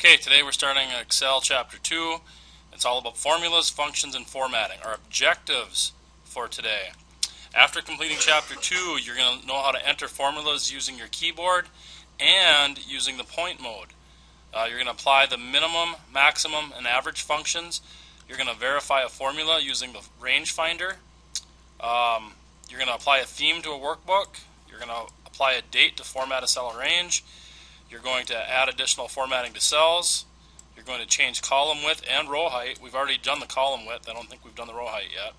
Okay, today we're starting Excel Chapter 2. It's all about formulas, functions, and formatting. Our objectives for today. After completing Chapter 2, you're going to know how to enter formulas using your keyboard and using the point mode. You're going to apply the minimum, maximum, and average functions. You're going to verify a formula using the range finder. You're going to apply a theme to a workbook. You're going to apply a date to format a cell or range. You're going to add additional formatting to cells. You're going to change column width and row height. We've already done the column width. I don't think we've done the row height yet.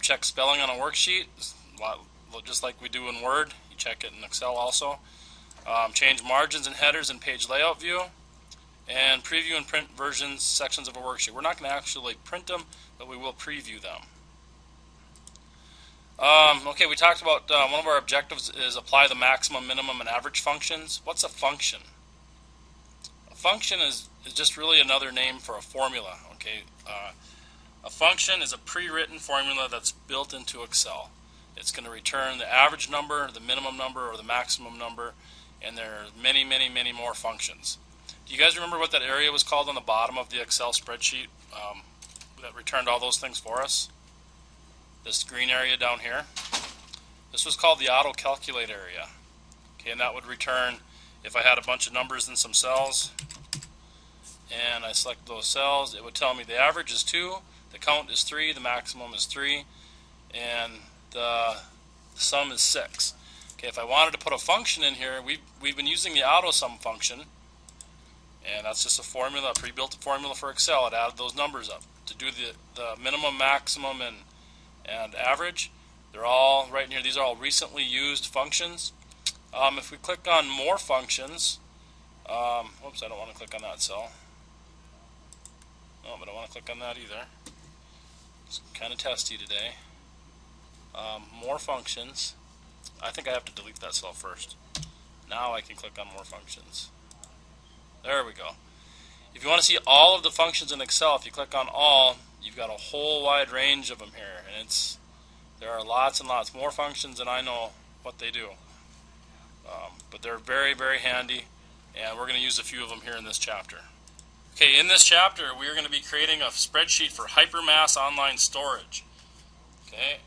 Check spelling on a worksheet, just like we do in Word. You check it in Excel also. Change margins and headers in page layout view. And preview and print versions sections of a worksheet. We're not going to actually print them, but we will preview them. Okay, we talked about one of our objectives is apply the maximum, minimum, and average functions. What's a function? A function is just really another name for a formula. Okay, a function is a pre-written formula that's built into Excel. It's going to return the average number, the minimum number, or the maximum number, and there are many, many, many more functions. Do you guys remember what that area was called on the bottom of the Excel spreadsheet that returned all those things for us? This green area down here. This was called the auto calculate area. Okay, and that would return if I had a bunch of numbers in some cells and I select those cells, it would tell me the average is 2, the count is 3, the maximum is 3, and the sum is 6. Okay, if I wanted to put a function in here, we've been using the auto sum function, and that's just a formula, a pre-built formula for Excel. It added those numbers up to do the minimum, maximum, and average. They're all right near. These are all recently used functions. If we click on more functions, oops, I don't want to click on that cell. No, but I don't want to click on that either. It's kind of testy today. More functions. I think I have to delete that cell first. Now I can click on more functions. There we go. If you want to see all of the functions in Excel, if you click on all, you've got a whole wide range of them here, and there are lots and lots more functions, and I know what they do. But they're very, very handy, and we're going to use a few of them here in this chapter. Okay, in this chapter, we are going to be creating a spreadsheet for Hypermass Online Storage. Okay,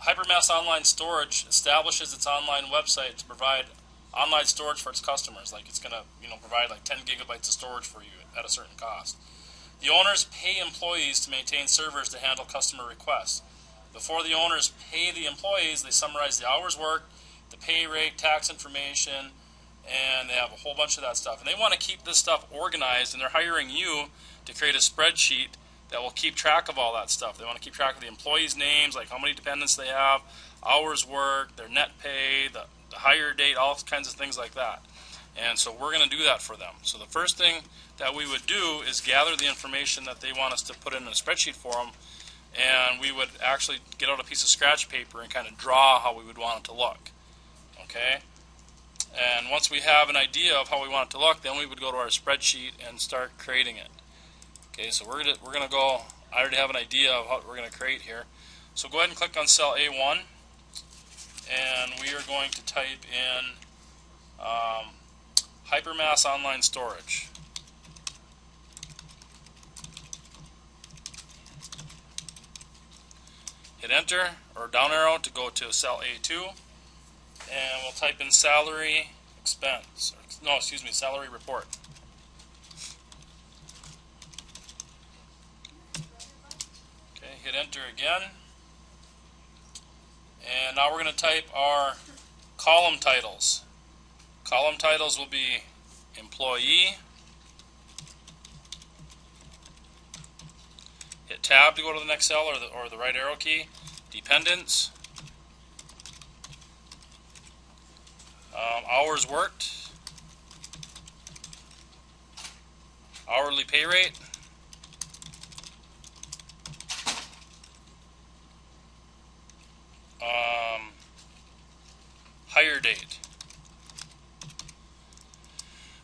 Hypermass Online Storage establishes its online website to provide online storage for its customers. Like it's going to, provide like 10 gigabytes of storage for you at a certain cost. The owners pay employees to maintain servers to handle customer requests. Before the owners pay the employees, they summarize the hours worked, the pay rate, tax information, and they have a whole bunch of that stuff. And they want to keep this stuff organized, and they're hiring you to create a spreadsheet that will keep track of all that stuff. They want to keep track of the employees' names, like how many dependents they have, hours worked, their net pay, the hire date, all kinds of things like that. And so we're going to do that for them. So the first thing that we would do is gather the information that they want us to put in a spreadsheet for them, and we would actually get out a piece of scratch paper and kind of draw how we would want it to look. Okay? And once we have an idea of how we want it to look, then we would go to our spreadsheet and start creating it. Okay, so we're going to go, I already have an idea of what we're going to create here. So go ahead and click on cell A1, and we are going to type in Hypermass Online Storage. Hit enter or down arrow to go to cell A2, and we'll type in salary expense. Salary report. Okay, hit enter again. And now we're going to type our column titles. Column titles will be employee. Hit tab to go to the next cell, or the right arrow key. Dependents. Hours worked. Hourly pay rate. Hire date.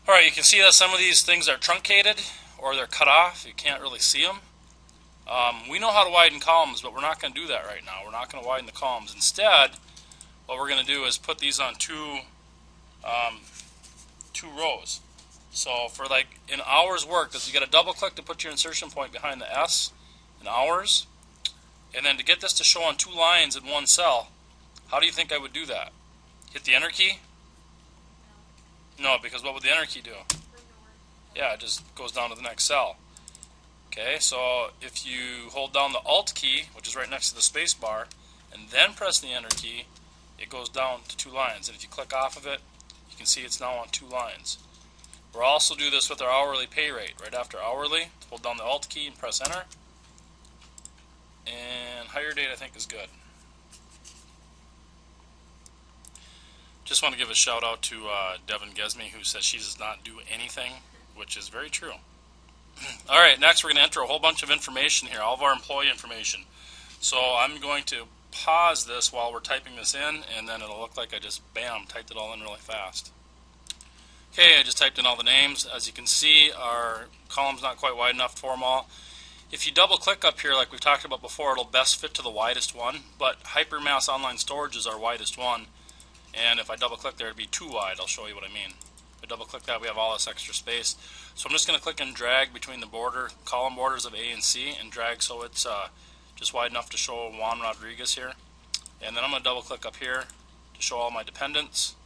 Alright, you can see that some of these things are truncated or they're cut off. You can't really see them. We know how to widen columns, but we're not going to do that right now. We're not going to widen the columns. Instead, what we're going to do is put these on two rows. So for like in hours worked, you got to double click to put your insertion point behind the S in hours. And then to get this to show on 2 lines in one cell, how do you think I would do that? Hit the enter key? No, because what would the enter key do? Yeah, it just goes down to the next cell. Okay, so if you hold down the Alt key, which is right next to the space bar, and then press the enter key, it goes down to 2 lines. And if you click off of it, you can see it's now on 2 lines. We'll also do this with our hourly pay rate. Right after hourly, hold down the Alt key and press enter. And hire date I think is good. Just want to give a shout out to Devin Gesme, who says she does not do anything, which is very true. Alright, next we're going to enter a whole bunch of information here, all of our employee information. So I'm going to pause this while we're typing this in, and then it'll look like I just, bam, typed it all in really fast. Okay, I just typed in all the names. As you can see, our column's not quite wide enough for them all. If you double click up here, like we've talked about before, it'll best fit to the widest one, but Hypermass Online Storage is our widest one, and if I double click there, it'd be too wide. I'll show you what I mean. If I double click that, we have all this extra space. So I'm just going to click and drag between the column borders of A and C, and drag so it's just wide enough to show Juan Rodriguez here. And then I'm going to double click up here to show all my dependents,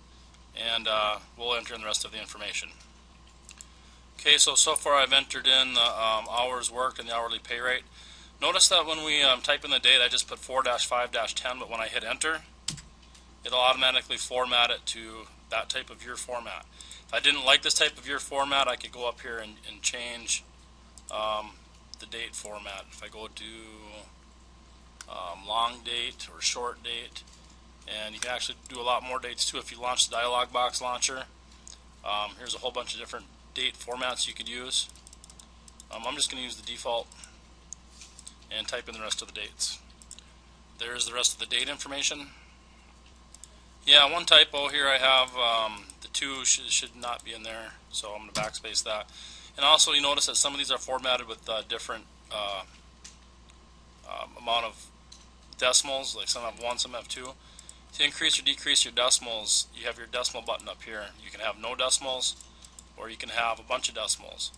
and we'll enter in the rest of the information. Okay, so far I've entered in the hours worked and the hourly pay rate. Notice that when we type in the date, I just put 4-5-10, but when I hit enter, it'll automatically format it to that type of year format. If I didn't like this type of year format, I could go up here and change the date format. If I go to long date or short date, and you can actually do a lot more dates too if you launch the dialog box launcher. Here's a whole bunch of different date formats you could use. I'm just going to use the default and type in the rest of the dates. There's the rest of the date information. Yeah, one typo here I have, the 2 should not be in there, so I'm going to backspace that. And also you notice that some of these are formatted with different amount of decimals, like some have 1, some have 2. To increase or decrease your decimals, you have your decimal button up here. You can have no decimals, or you can have a bunch of decimals.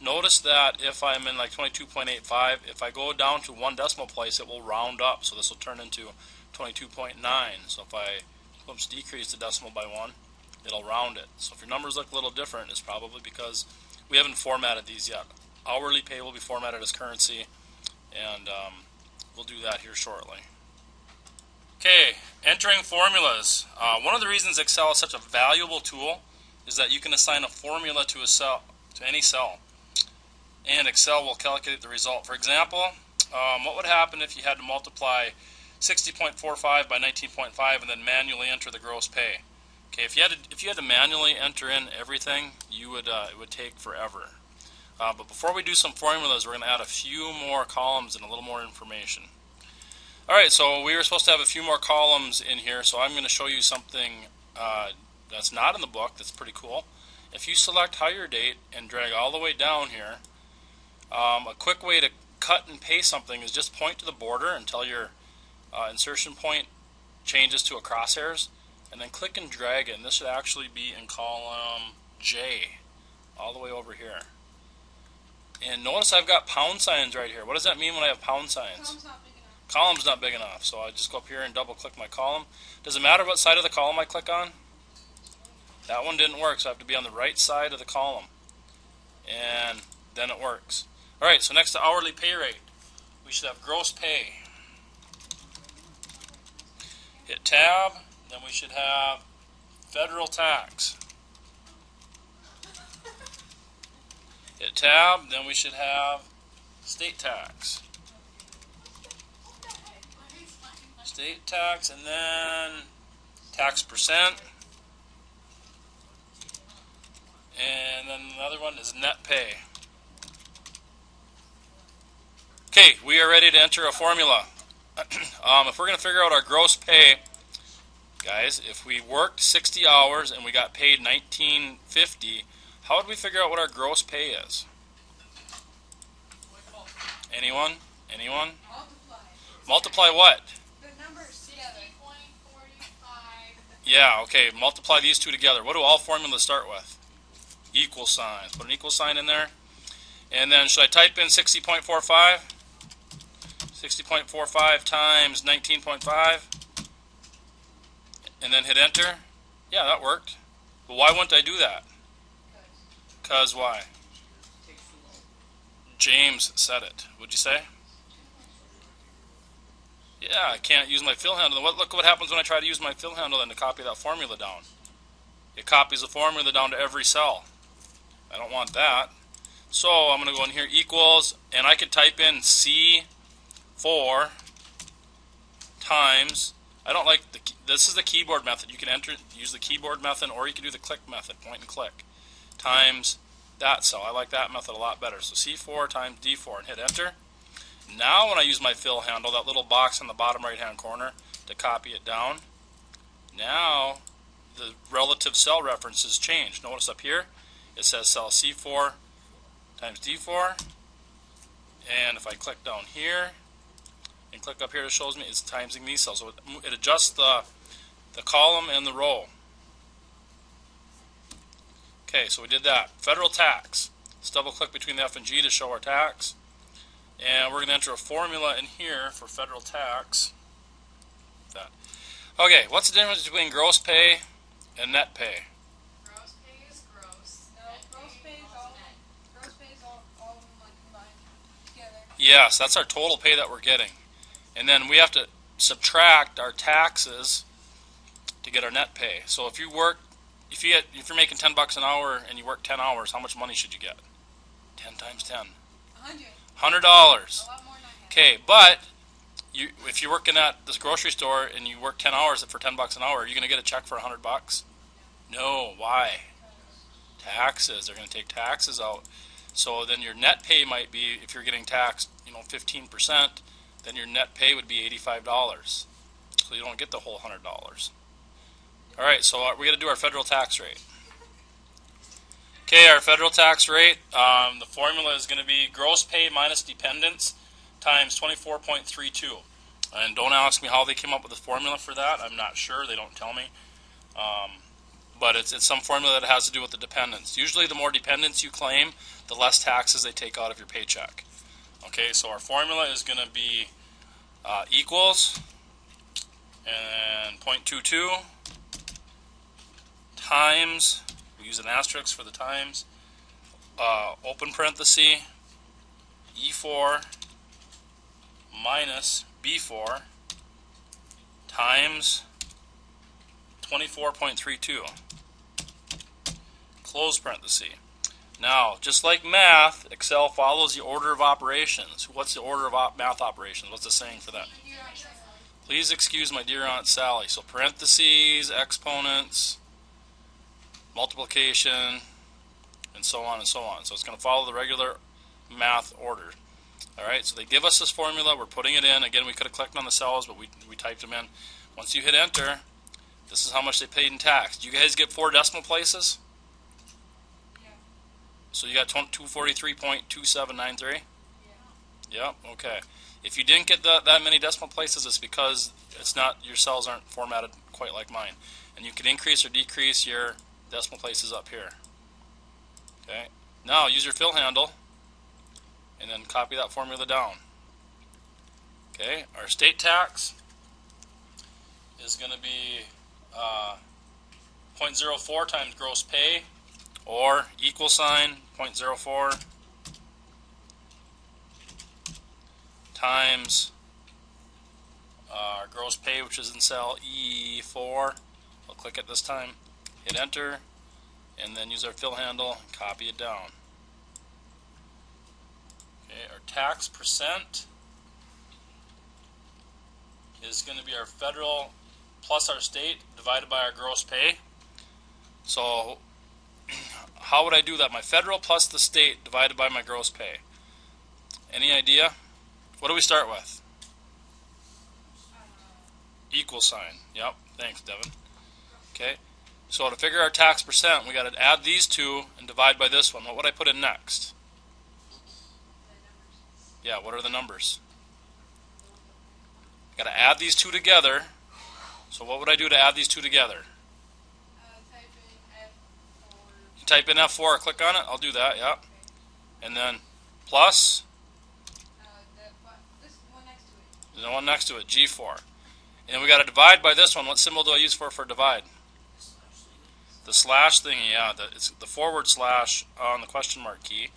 Notice that if I'm in like 22.85, if I go down to 1 decimal place, it will round up, so this will turn into 22.9. So if I decrease the decimal by 1, it'll round it. So if your numbers look a little different, it's probably because we haven't formatted these yet. Hourly pay will be formatted as currency, and we'll do that here shortly. Okay, entering formulas. One of the reasons Excel is such a valuable tool is that you can assign a formula to a cell, to any cell, and Excel will calculate the result. For example, what would happen if you had to multiply 60.45 by 19.5 and then manually enter the gross pay? Okay, if you had to manually enter in everything, you would it would take forever. But before we do some formulas, we're going to add a few more columns and a little more information. Alright, so we were supposed to have a few more columns in here, so I'm going to show you something that's not in the book that's pretty cool. If you select hire date and drag all the way down here, a quick way to cut and paste something is just point to the border until your insertion point changes to a crosshairs, and then click and drag it, and this should actually be in column J, all the way over here. And notice I've got pound signs right here. What does that mean when I have pound signs? Column's not big enough, so I just go up here and double click my column. Does it matter what side of the column I click on? That one didn't work, so I have to be on the right side of the column, and then it works. Alright, so next to hourly pay rate, we should have gross pay. Hit tab, then we should have federal tax. Hit tab, then we should have state tax. State tax, and then tax percent. And then another one is net pay. Okay, we are ready to enter a formula. If we're going to figure out our gross pay, guys, if we worked 60 hours and we got paid $19.50, how would we figure out what our gross pay is? Anyone? Anyone? Multiply what? Yeah, okay, multiply these two together. What do all formulas start with? equal sign. Put an equal sign in there. And then should I type in 60.45? 60.45 times 19.5. And then hit enter. Yeah, that worked. But why wouldn't I do that? Because why? James said it. Would you say? Yeah, I can't use my fill handle. Look what happens when I try to use my fill handle then to copy that formula down. It copies the formula down to every cell. I don't want that. So I'm going to go in here, equals, and I could type in C4 times, I don't like, this is the keyboard method. You can use the keyboard method, or you can do the click method, point and click, times that cell. I like that method a lot better. So C4 times D4 and hit enter. Now when I use my fill handle, that little box in the bottom right hand corner to copy it down, now the relative cell references change. Notice up here it says cell C4 times D4, and if I click down here and click up here, it shows me it's timesing these cells. So it adjusts the column and the row. Okay, so we did that. Federal tax. Let's double click between the F and G to show our tax. And we're going to enter a formula in here for federal tax. That. Okay, what's the difference between gross pay and net pay? Gross pay is gross. No, gross pay is all of them like combined together. Yes, that's our total pay that we're getting. And then we have to subtract our taxes to get our net pay. So if you're making $10 an hour and you work 10 hours, how much money should you get? 10 times 10. $100. A lot more than I have. Okay, but if you're working at this grocery store and you work 10 hours for $10 an hour, are you going to get a check for $100? No. Why? Taxes. They're going to take taxes out. So then your net pay might be, if you're getting taxed, 15%, then your net pay would be $85. So you don't get the whole $100. All right, so we're going to do our federal tax rate. Okay, our federal tax rate, the formula is going to be gross pay minus dependents times 24.32. And don't ask me how they came up with the formula for that. I'm not sure. They don't tell me. But it's some formula that has to do with the dependents. Usually the more dependents you claim, the less taxes they take out of your paycheck. Okay, so our formula is going to be equals and 0.22 times, we use an asterisk for the times, open parenthesis, E4 minus B4 times 24.32, close parenthesis. Now, just like math, Excel follows the order of operations. What's the order of math operations? What's the saying for that? Please excuse my dear Aunt Sally. So parentheses, exponents, multiplication, and so on and so on. So it's going to follow the regular math order. All right, so they give us this formula. We're putting it in. Again, we could have clicked on the cells, but we typed them in. Once you hit enter, this is how much they paid in tax. Do you guys get 4 decimal places? Yeah. So you got 243.2793? Yeah. Yep, okay. If you didn't get that many decimal places, it's because your cells aren't formatted quite like mine. And you can increase or decrease your decimal places up here. Okay. Now use your fill handle and then copy that formula down. Okay. Our state tax is going to be 0.04 times gross pay, or equal sign 0.04 times our gross pay, which is in cell E4. I'll click it this time, hit enter, and then use our fill handle and copy it down. Okay, our tax percent is going to be our federal plus our state divided by our gross pay. So how would I do that? My federal plus the state divided by my gross pay. Any idea? What do we start with? Equal sign. Yep. Thanks, Devin. Okay. So to figure our tax percent, we got to add these two and divide by this one. What would I put in next? Yeah, what are the numbers? Got to add these two together. So what would I do to add these two together? Type in F or type in F4, click on it. I'll do that, yeah. And then plus, This one next to it. the one next to it, G4. And we got to divide by this one. What symbol do I use for divide? The slash thingy, yeah. It's the forward slash on the question mark key.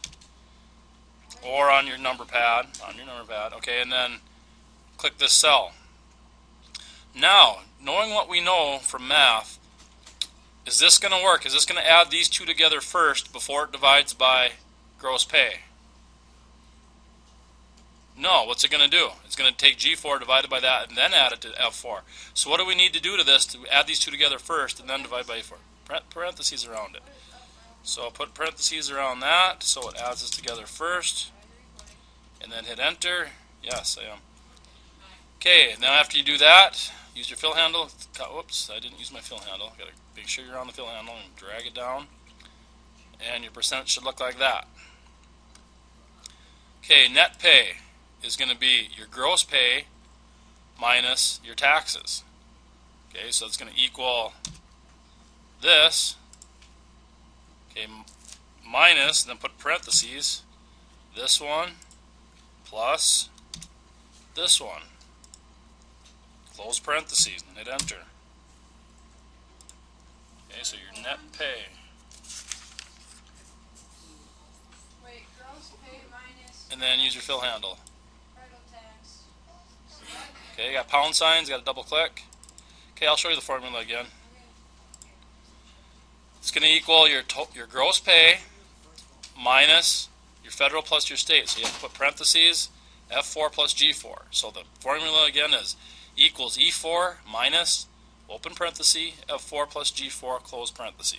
Or on your number pad. Okay, and then click this cell. Now, knowing what we know from math, is this going to work? Is this going to add these two together first before it divides by gross pay? No, what's it going to do? It's going to take G4 divided by that and then add it to F4. So what do we need to do to this to add these two together first and then divide by 4? Parentheses around it. So put parentheses around that so it adds this together first. And then hit enter. Yes, I am. Okay, now after you do that, use your fill handle. Whoops, I didn't use my fill handle. Got to make sure you're on the fill handle and drag it down. And your percent should look like that. Okay, net pay is going to be your gross pay minus your taxes. Okay, so it's going to equal this. Okay, minus, then put parentheses, this one plus this one. Close parentheses and hit enter. Okay, so your net pay. Wait, gross pay minus And then use your fill handle. federal tax. Okay, you got pound signs, you got to double click. Okay, I'll show you the formula again. It's going to equal your gross pay minus your federal plus your state. So you have to put parentheses, F4 plus G4. So the formula again is equals E4 minus, open parenthesis, F4 plus G4, close parenthesis.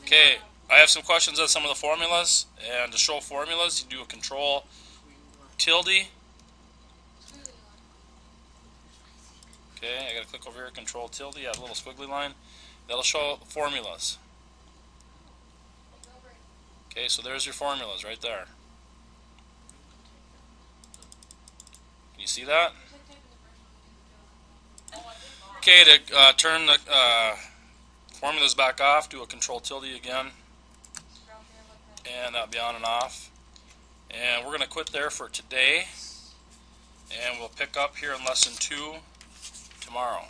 Okay, I have some questions on some of the formulas. And to show formulas, you do a control tilde. Okay, I got to click over here, control tilde, add a little squiggly line. That'll show formulas. Okay, so there's your formulas right there. Can you see that? Okay, to turn the formulas back off, do a control tilde again. And that'll be on and off. And we're going to quit there for today. And we'll pick up here in lesson 2 tomorrow.